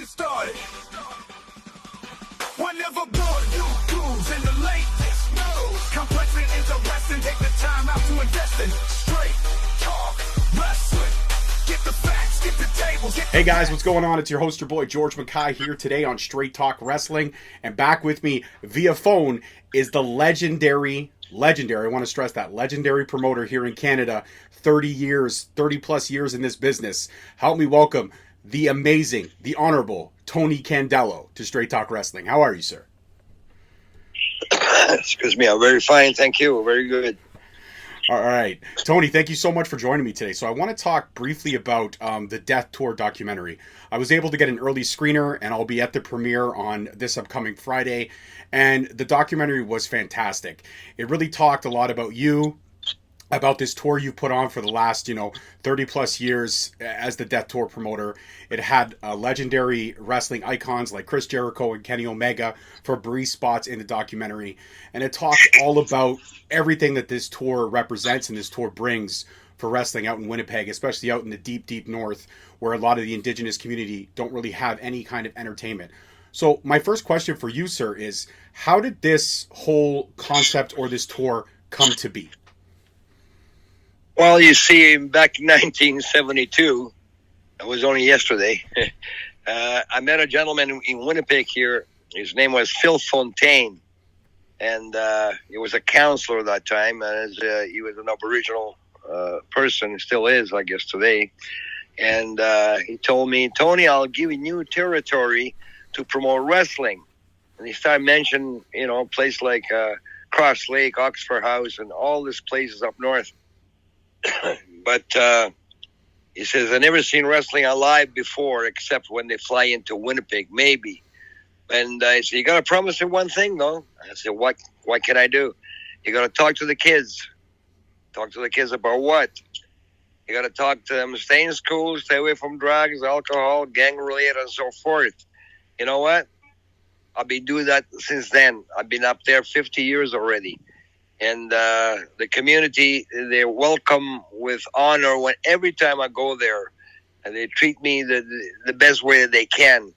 get started. Whenever bored, you cruise in the latest news. Complex and interesting, take the time out to invest in straight talk wrestling. Get the facts, get the tables. Hey guys, what's going on? It's your host, your boy George Mackay here today on Straight Talk Wrestling. And back with me via phone is the legendary, I want to stress that, legendary promoter here in Canada, 30 plus years in this business. Help me welcome the amazing, the honorable Tony Condello to Straight Talk Wrestling. How are you, sir? Excuse me, I'm very fine, thank you. Very good. All right. Tony, thank you so much for joining me today. So I want to talk briefly about the Death Tour documentary. I was able to get an early screener, and I'll be at the premiere on this upcoming Friday. And the documentary was fantastic. It really talked a lot about you, about this tour you put on for the last, 30 plus years as the Death Tour promoter. It had legendary wrestling icons like Chris Jericho and Kenny Omega for brief spots in the documentary. And it talks all about everything that this tour represents and this tour brings for wrestling out in Winnipeg, especially out in the deep, deep north, where a lot of the indigenous community don't really have any kind of entertainment. So my first question for you, sir, is how did this whole concept or this tour come to be? Well, you see, back in 1972, it was only yesterday, I met a gentleman in Winnipeg here. His name was Phil Fontaine, and he was a counselor at that time, and he was an Aboriginal person, still is, I guess, today. And he told me, Tony, I'll give you new territory to promote wrestling. And he started mentioning, a place like Cross Lake, Oxford House, and all these places up north. But he says, I never seen wrestling alive before, except when they fly into Winnipeg, maybe. And I said, you got to promise him one thing, though. I said, what can I do? You got to talk to the kids. Talk to the kids about what? You got to talk to them, stay in school, stay away from drugs, alcohol, gang-related, and so forth. You know what? I've been doing that since then. I've been up there 50 years already. And the community, they're welcome with honor every time I go there. And they treat me the best way that they can.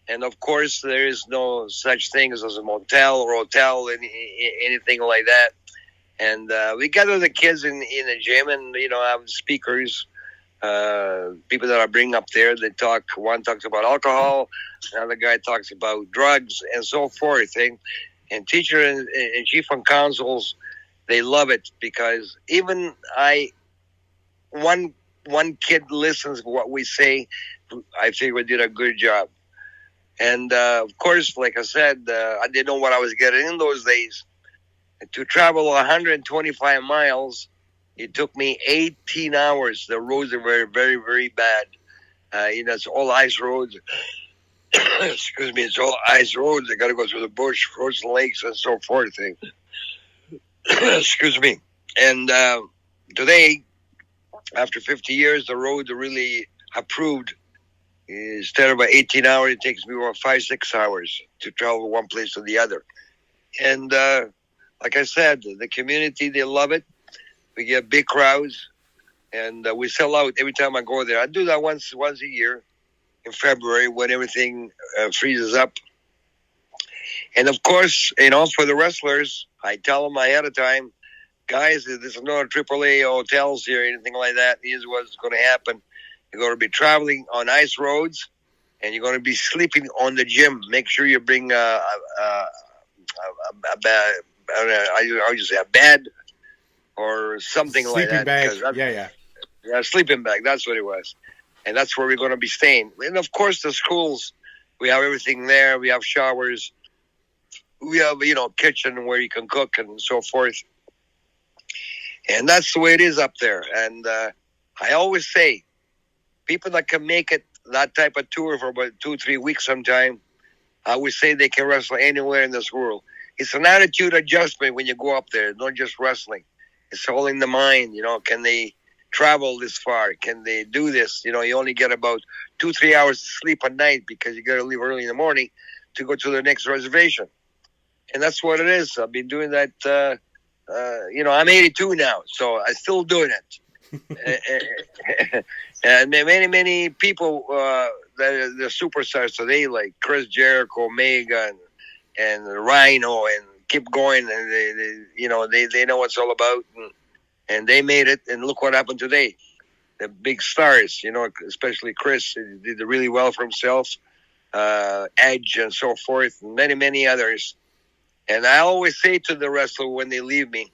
And, of course, there is no such thing as a motel or hotel, anything like that. And we gather the kids in the gym and, have speakers, people that I bring up there. They talk. One talks about alcohol. Another guy talks about drugs and so forth. And teacher and chief on councils, they love it because even one kid listens to what we say. I think we did a good job. And of course, like I said, I didn't know what I was getting in those days. And to travel 125 miles, it took me 18 hours. The roads are very, very, very bad. It's all ice roads. Excuse me, it's all ice roads. I got to go through the bush, frozen lakes, and so forth. Excuse me. And today, after 50 years, the roads are really approved. Instead of 18 hours, it takes me about 5-6 hours to travel one place to the other. And like I said, the community, they love it. We get big crowds, and we sell out every time I go there. I do that once a year. In February when everything freezes up. And of course, for the wrestlers, I tell them ahead of time, guys, there's no AAA hotels here, anything like that. Here's what's going to happen. You're going to be traveling on ice roads, and you're going to be sleeping on the gym. Make sure you bring a bed or something sleeping like that. Bag. Yeah, sleeping bag. That's what it was. And that's where we're going to be staying. And, of course, the schools, we have everything there. We have showers. We have, kitchen where you can cook and so forth. And that's the way it is up there. And I always say, people that can make it that type of tour for about 2-3 weeks sometime, I always say they can wrestle anywhere in this world. It's an attitude adjustment when you go up there, not just wrestling. It's all in the mind, can they travel this far? Can they do this? You only get about 2-3 hours to sleep at night because you got to leave early in the morning to go to the next reservation. And that's what it is. I've been doing that. I'm 82 now, so I'm still doing it. And many people that the superstars today, like Chris Jericho, Megan, and Rhino, and keep going, and they know what it's all about, and they made it. And look what happened today. The big stars, especially Chris, did really well for himself. Edge and so forth, and many others. And I always say to the wrestler when they leave me,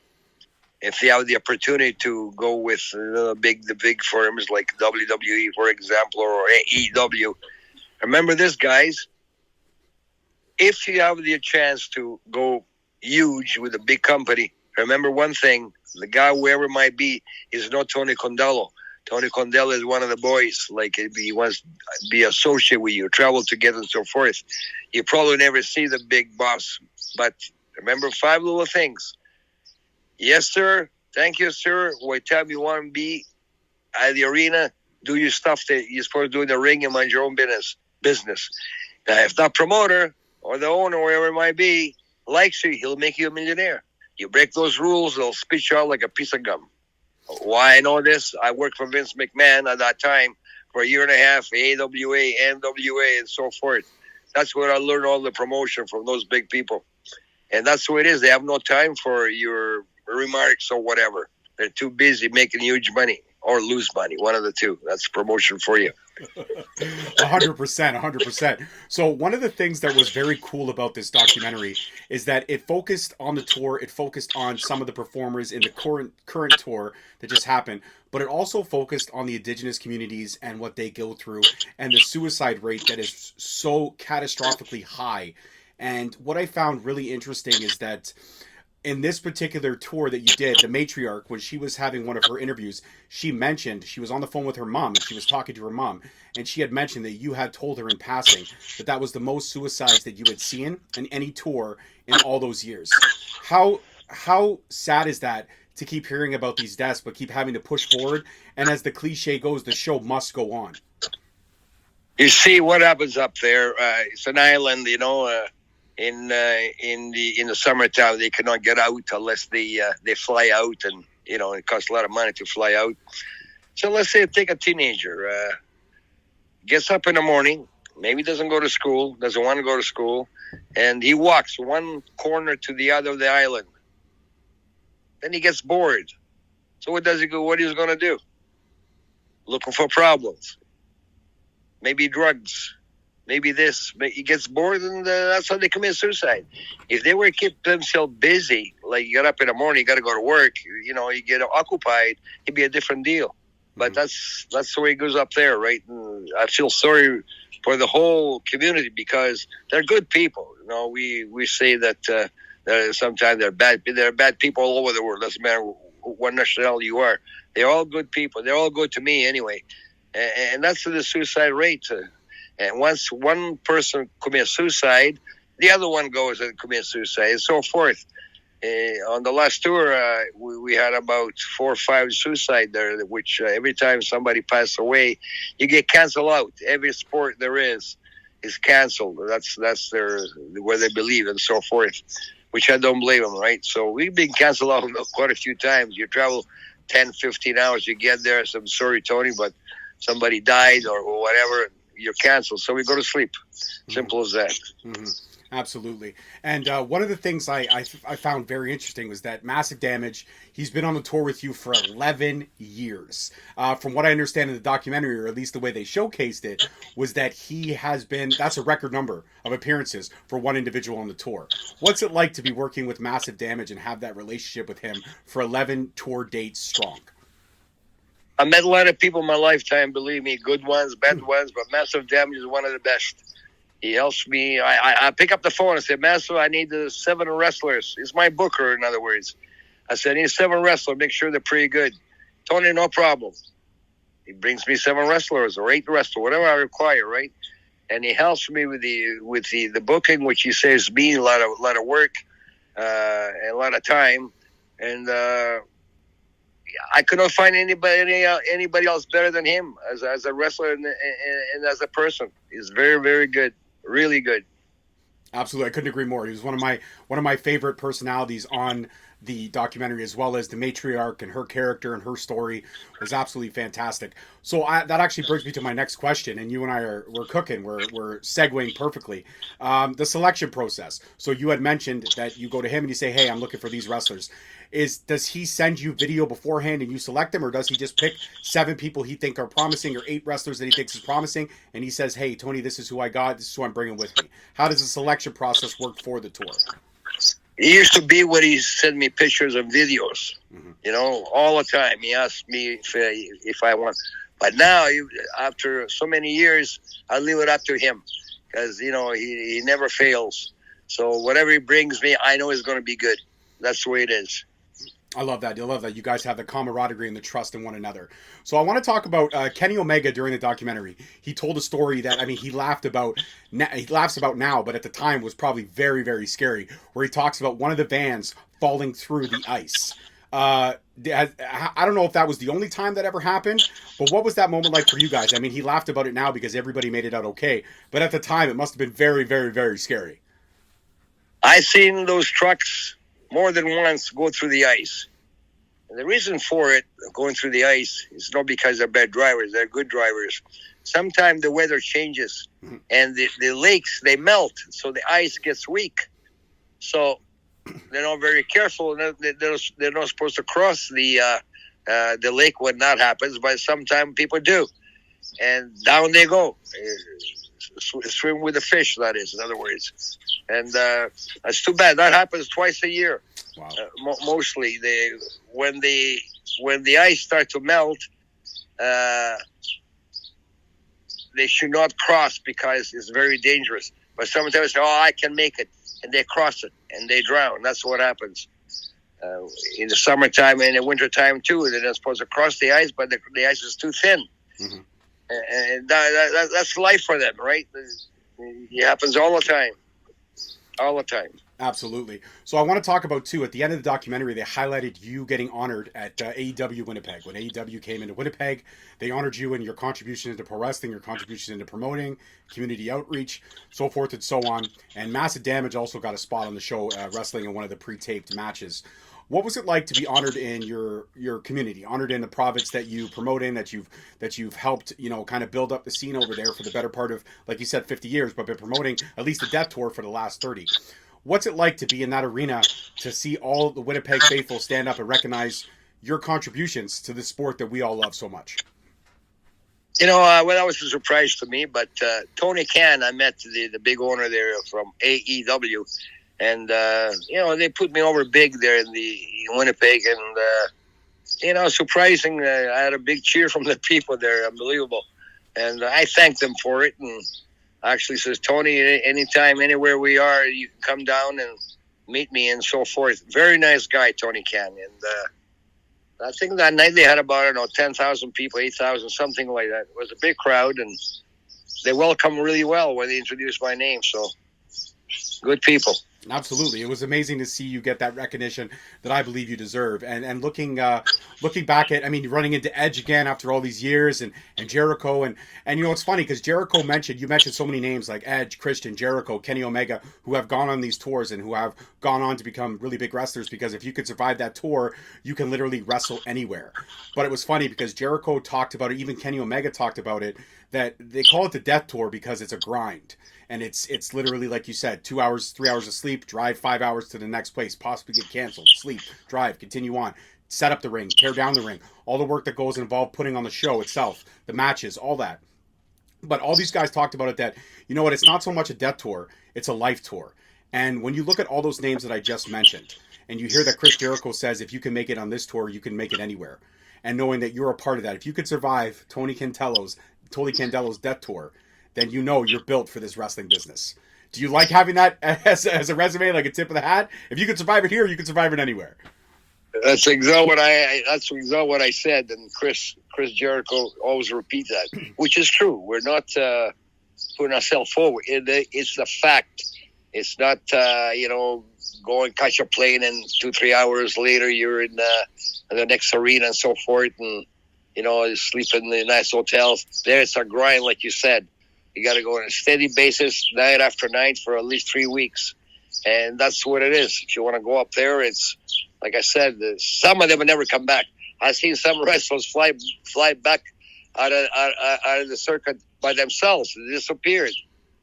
if they have the opportunity to go with the big firms like WWE, for example, or AEW, remember this, guys. If you have the chance to go huge with a big company, remember one thing: the guy, whoever it might be, is not Tony Condello. Tony Condello is one of the boys. Like, he wants to be associated with you, travel together, and so forth. You probably never see the big boss, but remember 5 little things. Yes, sir. Thank you, sir. What time you want to be at the arena, do your stuff that you're supposed to do in the ring and mind your own business. Now, if that promoter or the owner, wherever it might be, likes you, he'll make you a millionaire. You break those rules, they'll spit you out like a piece of gum. Why I know this? I worked for Vince McMahon at that time for a year and a half, AWA, NWA, and so forth. That's where I learned all the promotion from those big people. And that's the way it is. They have no time for your remarks or whatever. They're too busy making huge money or lose money. One of the two. That's promotion for you. 100%. So one of the things that was very cool about this documentary is that it focused on the tour. It focused on some of the performers in the current tour that just happened, but it also focused on the indigenous communities and what they go through and the suicide rate that is so catastrophically high. And what I found really interesting is that in this particular tour that you did, the matriarch, when she was having one of her interviews, she mentioned she was on the phone with her mom and she was talking to her mom, and she had mentioned that you had told her in passing that that was the most suicides that you had seen in any tour in all those years. How sad is that to keep hearing about these deaths but keep having to push forward? And as the cliche goes, the show must go on. You see what happens up there. It's an island, in the summertime, they cannot get out unless they fly out, and it costs a lot of money to fly out. So let's say take a teenager, gets up in the morning, maybe doesn't go to school, doesn't want to go to school, and he walks one corner to the other of the island. Then he gets bored. So what does he go? What he's going to do? Looking for problems. Maybe drugs. Maybe this. He gets bored, and that's how they commit suicide. If they were to keep themselves busy, like you get up in the morning, you got to go to work, you get occupied, it'd be a different deal. But that's the way it goes up there, right? And I feel sorry for the whole community because they're good people. We say that sometimes they're bad. They're bad people all over the world. Doesn't matter what nationality you are. They're all good people. They're all good to me anyway. And that's the suicide rate. And once one person commits suicide, the other one goes and commits suicide, and so forth. On the last tour, we had about 4 or 5 suicides there, which every time somebody passed away, you get canceled out. Every sport there is canceled. That's where they believe, and so forth, which I don't blame them, right? So we've been canceled out quite a few times. You travel 10, 15 hours, you get there. So I'm sorry, Tony, but somebody died or whatever. You're canceled, so we go to sleep. Simple as that. Mm-hmm. Absolutely. And one of the things I found very interesting was that Massive Damage, he's been on the tour with you for 11 years. From what I understand in the documentary, or at least the way they showcased it, was that that's a record number of appearances for one individual on the tour. What's it like to be working with Massive Damage and have that relationship with him for 11 tour dates strong? I met a lot of people in my lifetime, believe me, good ones, bad ones, but Massive Damage is one of the best. He helps me. I pick up the phone and say, Massive, I need 7 wrestlers. He's my booker, in other words. I said, I need 7 wrestlers. Make sure they're pretty good. Tony, no problem. He brings me 7 wrestlers or 8 wrestlers, whatever I require, right? And he helps me with the booking, which he saves me a lot of work and a lot of time. And I could not find anybody else better than him as a wrestler and as a person. He's very, very good, really good. Absolutely, I couldn't agree more. He was one of my favorite personalities on the documentary, as well as the matriarch and her character and her story was absolutely fantastic. So that actually brings me to my next question, and you and I we're cooking, we're segueing perfectly. The selection process. So you had mentioned that you go to him and you say, "Hey, I'm looking for these wrestlers." Does he send you video beforehand and you select them, or does he just pick 7 people he think are promising, or 8 wrestlers that he thinks is promising, and he says, "Hey, Tony, this is who I got. This is who I'm bringing with me"? How does the selection process work for the tour? It used to be when he sent me pictures and videos, all the time. He asked me if I want. But now, after so many years, I leave it up to him because, he never fails. So whatever he brings me, I know is going to be good. That's the way it is. I love that. I love that you guys have the camaraderie and the trust in one another. So I want to talk about Kenny Omega during the documentary. He told a story that, he laughs about now, but at the time was probably very, very scary, where he talks about one of the vans falling through the ice. I don't know if that was the only time that ever happened, but what was that moment like for you guys? He laughed about it now because everybody made it out okay, but at the time it must have been very, very, very scary. I've seen those trucks more than once go through the ice. And the reason for it, going through the ice, is not because they're bad drivers. They're good drivers. Sometimes the weather changes, and the lakes, they melt, so the ice gets weak. So they're not very careful. They're not supposed to cross the lake when that happens, but sometimes people do. And down they go. Swim with the fish, that is, in other words. And that's too bad. That happens twice a year. Wow. Mostly, when the ice starts to melt, they should not cross because it's very dangerous. But sometimes, I can make it, and they cross it and they drown. That's what happens. In the summertime and in the wintertime too, they're not supposed to cross the ice, but the ice is too thin. Mm-hmm. And that's life for them, right? It happens all the time. All the time. Absolutely. So I want to talk about, too, at the end of the documentary, they highlighted you getting honored at AEW Winnipeg. When AEW came into Winnipeg, they honored you and your contribution into pro wrestling, your contribution into promoting, community outreach, so forth and so on. And Massive Damage also got a spot on the show, wrestling in one of the pre-taped matches. What was it like to be honored in your community, honored in the province that you promote in, that you've helped, kind of build up the scene over there for the better part of, like you said, 50 years, but been promoting at least the Death Tour for the last 30. What's it like to be in that arena, to see all the Winnipeg faithful stand up and recognize your contributions to the sport that we all love so much? Well, that was a surprise to me, but Tony Khan, I met the big owner there from AEW. And, they put me over big there in Winnipeg. And, surprising, I had a big cheer from the people there. Unbelievable. And I thanked them for it. And actually says, Tony, anytime, anywhere we are, you can come down and meet me and so forth. Very nice guy, Tony Khan. And I think that night they had about, 10,000 people, 8,000, something like that. It was a big crowd. And they welcomed really well when they introduced my name. So good people. Absolutely. It was amazing to see you get that recognition that I believe you deserve. And looking back at, running into Edge again after all these years, and Jericho, and it's funny because Jericho you mentioned so many names like Edge, Christian, Jericho, Kenny Omega, who have gone on these tours and who have gone on to become really big wrestlers, because if you could survive that tour, you can literally wrestle anywhere. But it was funny because Jericho talked about it, even Kenny Omega talked about it, that they call it the Death Tour because it's a grind. And it's literally, like you said, 2 hours, 3 hours of sleep, drive 5 hours to the next place, possibly get canceled, sleep, drive, continue on, set up the ring, tear down the ring, all the work that goes involved putting on the show itself, the matches, all that. But all these guys talked about it that, it's not so much a death tour, it's a life tour. And when you look at all those names that I just mentioned, and you hear that Chris Jericho says, if you can make it on this tour, you can make it anywhere. And knowing that you're a part of that, if you could survive Tony Candello's death tour, then you're built for this wrestling business. Do you like having that as a resume, like a tip of the hat? If you could survive it here, you can survive it anywhere. That's exactly what I said, and Chris Jericho always repeats that, which is true. We're not putting ourselves forward. It's the fact. It's not go and catch a plane and 2-3 hours later you're in the next arena and so forth, and sleep in the nice hotels. There it's a grind, like you said. You got to go on a steady basis, night after night, for at least 3 weeks. And that's what it is. If you want to go up there, it's like I said, some of them will never come back. I've seen some wrestlers fly back out of the circuit by themselves. They disappeared.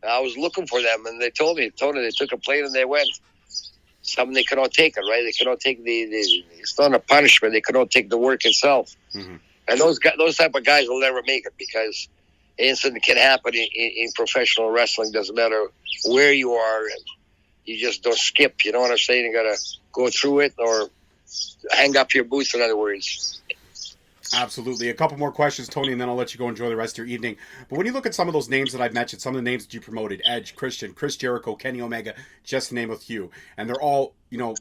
I was looking for them, and they told me, Tony, they took a plane and they went. Some they cannot take it, right? They cannot take it's not a punishment. They cannot take the work itself. Mm-hmm. And those type of guys will never make it, because incident can happen in professional wrestling. Doesn't matter where you are, and you just don't skip. You know what I'm saying? You gotta go through it or hang up your boots. In other words. Absolutely. A couple more questions, Tony, and then I'll let you go enjoy the rest of your evening. But when you look at some of those names that I've mentioned, some of the names that you promoted, Edge, Christian, Chris Jericho, Kenny Omega, just to name a few, and they're all,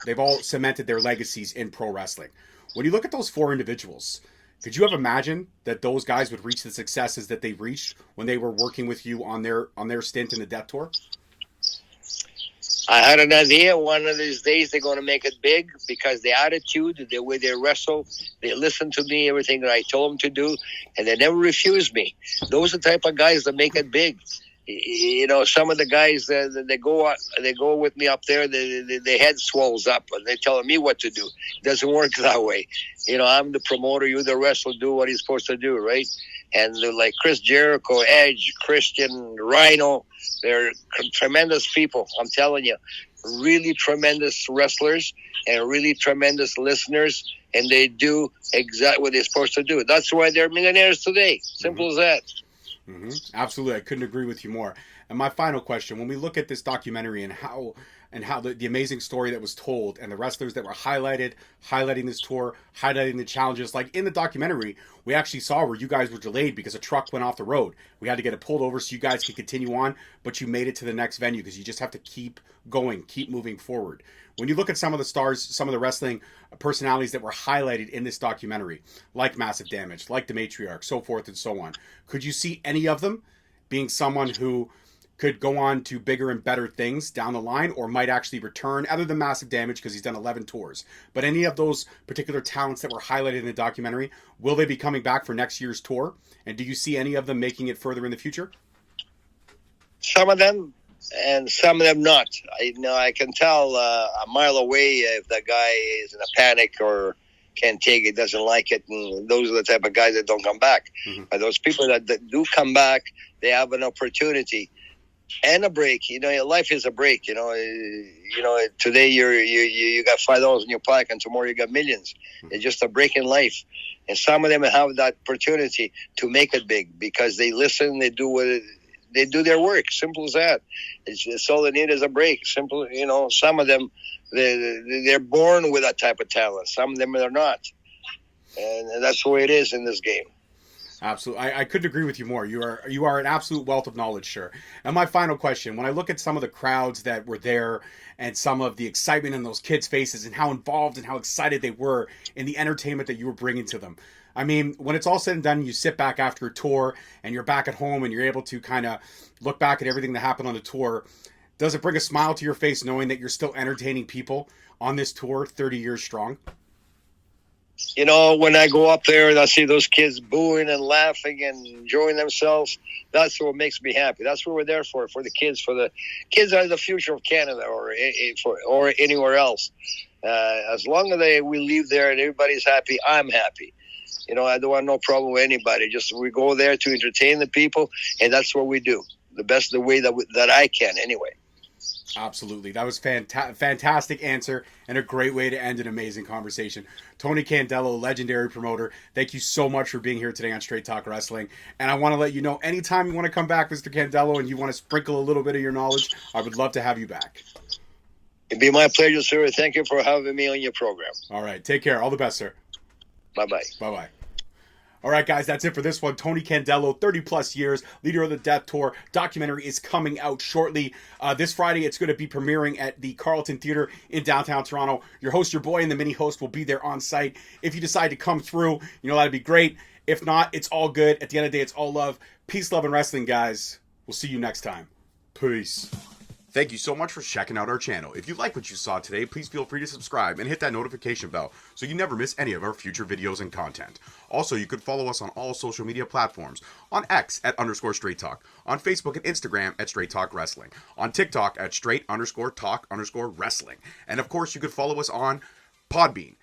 they've all cemented their legacies in pro wrestling. When you look at those 4 individuals, could you have imagined that those guys would reach the successes that they reached when they were working with you on their stint in the Death Tour? I had an idea one of these days they're going to make it big, because the attitude, the way they wrestle, they listen to me, everything that I told them to do, and they never refuse me. Those are the type of guys that make it big. Some of the guys they go with me up there, their head swells up, and they're telling me what to do. It doesn't work that way. I'm the promoter, you're the wrestler, do what he's supposed to do, right? And like Chris Jericho, Edge, Christian, Rhino, they're tremendous people. I'm telling you, really tremendous wrestlers and really tremendous listeners, and they do exactly what they're supposed to do. That's why they're millionaires today. Simple as that. Mm-hmm. Absolutely. I couldn't agree with you more. And my final question, when we look at this documentary and how the amazing story that was told and the wrestlers that were highlighting this tour, highlighting the challenges, like in the documentary, we actually saw where you guys were delayed because a truck went off the road. We had to get it pulled over so you guys could continue on, but you made it to the next venue because you just have to keep going, keep moving forward. When you look at some of the stars, some of the wrestling personalities that were highlighted in this documentary, like Massive Damage, like the Matriarch, so forth and so on, could you see any of them being someone who could go on to bigger and better things down the line, or might actually return, other than Massive Damage because he's done 11 tours? But any of those particular talents that were highlighted in the documentary, will they be coming back for next year's tour? And do you see any of them making it further in the future? Some of them, and some of them not. I can tell a mile away if that guy is in a panic or can't take it, doesn't like it, and those are the type of guys that don't come back. Mm-hmm. But those people that do come back, they have an opportunity and a break. Life is a break. Today you got $5 in your pocket, and tomorrow you got millions. It's just a break in life, and some of them have that opportunity to make it big because they listen, they do their work. Simple as that. It's all they need is a break. Simple. Some of them they're born with that type of talent. Some of them are not, and that's the way it is in this game. Absolutely. I couldn't agree with you more. You are an absolute wealth of knowledge, sir. And my final question, when I look at some of the crowds that were there and some of the excitement in those kids' faces and how involved and how excited they were in the entertainment that you were bringing to them, I mean, when it's all said and done, you sit back after a tour and you're back at home and you're able to kind of look back at everything that happened on the tour, does it bring a smile to your face knowing that you're still entertaining people on this tour 30 years strong? When I go up there and I see those kids booing and laughing and enjoying themselves, that's what makes me happy. That's what we're there for the kids. For the kids are the future of Canada or anywhere else. As long as we leave there and everybody's happy, I'm happy. I don't want no problem with anybody. Just we go there to entertain the people, and that's what we do. The way that I can anyway. Absolutely. That was fantastic answer and a great way to end an amazing conversation. Tony Condello, legendary promoter, thank you so much for being here today on Straight Talk Wrestling. And I want to let you know, anytime you want to come back, Mr. Condello, and you want to sprinkle a little bit of your knowledge, I would love to have you back. It'd be my pleasure, sir. Thank you for having me on your program. All right. Take care. All the best, sir. Bye-bye. Bye-bye. All right, guys, that's it for this one. Tony Condello, 30-plus years, leader of the Death Tour. Documentary is coming out shortly. This Friday, it's going to be premiering at the Carlton Theatre in downtown Toronto. Your host, your boy, and the mini-host will be there on site. If you decide to come through, that'd be great. If not, it's all good. At the end of the day, it's all love. Peace, love, and wrestling, guys. We'll see you next time. Peace. Thank you so much for checking out our channel. If you like what you saw today, please feel free to subscribe and hit that notification bell so you never miss any of our future videos and content. Also, you could follow us on all social media platforms. On X at _Straight Talk. On Facebook and Instagram at Straight Talk Wrestling. On TikTok at Straight_Talk_Wrestling. And of course, you could follow us on Podbean.